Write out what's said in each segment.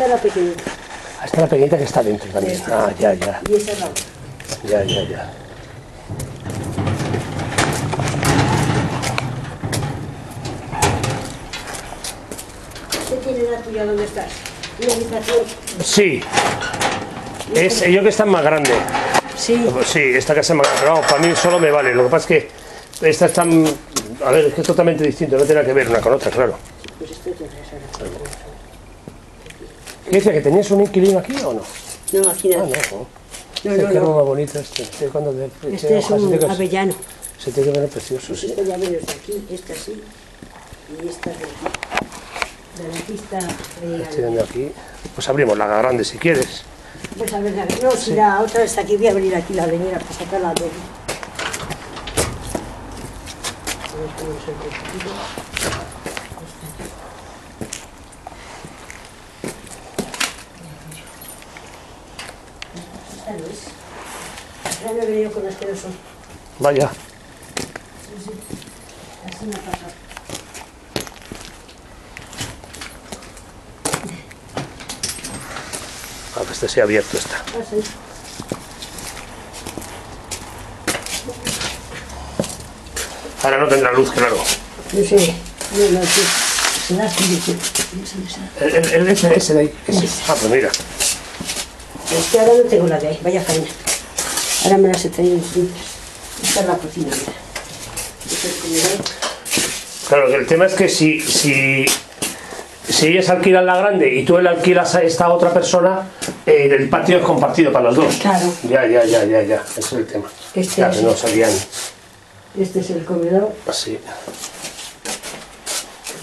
es la pequeñita. Ah, esta es la pequeñita que está dentro también. Sí. Ah, ya, ya. Y esa es la otra. Ya, ya, ya. ¿Usted tiene la tuya dónde estás? ¿Una habitación? Sí. Es, yo creo que esta es más grande. Sí. Pues sí, esta casa es más grande. Pero vamos, para mí solo me vale. Lo que pasa es que esta está... A ver, es que es totalmente distinto. No tiene nada que ver una con otra, claro. Pues esto es otra. ¿Qué dice? ¿Que tenías un inquilino aquí o no? No, aquí Ah, nada. no. No, Qué no. más bonito este. Este es un avellano. Se tiene que ver precioso, sí. Este ya menos de aquí, esta sí. Y esta de aquí. De la pista Estoy viendo aquí. Pues abrimos la grande si quieres. Pues a ver, no, si la otra está aquí, voy a abrir aquí la leñera para sacarla de aquí. A ver cómo se ve un poquito. Esta no es. Ya me he venido con las que no son. Vaya. Sí, sí. Así me ha pasado. A ver, este se ha abierto esta. Así. Ahora no tendrá luz, claro. No sé. No, sí. Será así. Ese de ahí. Ese. Ah, pues mira. Es que ahora no tengo la de ahí, vaya faena. Ahora me las he traído distintas. Esta es la cocina, mira. Este es el comedor. Claro, el tema es que si ellas alquilan la grande y tú le alquilas a esta otra persona, el patio es compartido para los dos. Claro. Ya. Ese es el tema. Este Claro, es- que no salían Este es el comedor. así.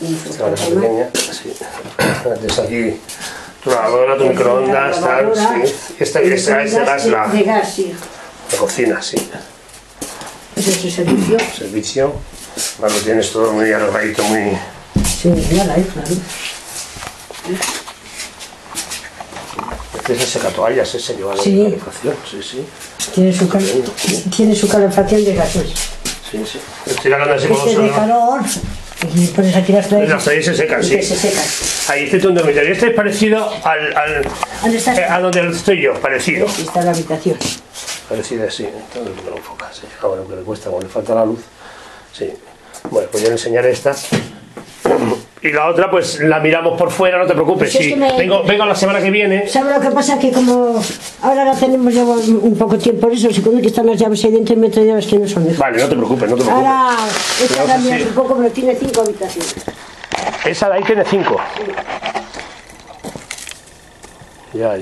Y Esta es pequeña, así. Tienes aquí tu lavadora, tu microondas, tal, sí. Esta es la de gas, sí. cocina, sí. Ese es el servicio. Servicio. Ahora lo tienes todo muy arregladito, muy... Sí, mira la claro. Este es el secatoallas, ese lleva la Sí. calefacción, sí. Tiene su calefacción de gases. Sí. Estoy hablando así como Este es de calor. Y pones aquí las toallas. Las toallas se secan, y sí. que se secan. Ahí este un dormitorio. Este es parecido ¿Dónde estás? a donde estoy yo, parecido. Aquí está la habitación. Parecido así. Entonces no lo enfocas. Sí. Ah, bueno, que le cuesta, como le falta la luz. Sí. Bueno, pues yo le enseñaré esta. Y la otra, pues la miramos por fuera, no te preocupes. Pues es Sí, que me- vengo la semana que viene. ¿Sabes lo que pasa? Que como ahora la tenemos ya un poco tiempo, eso, si cuando que están las llaves ahí dentro, me trae llaves que no son. Vale, no te preocupes. Ahora, esta Pero también sí. un poco, pero tiene 5 habitaciones. Esa de ahí tiene 5. Ya.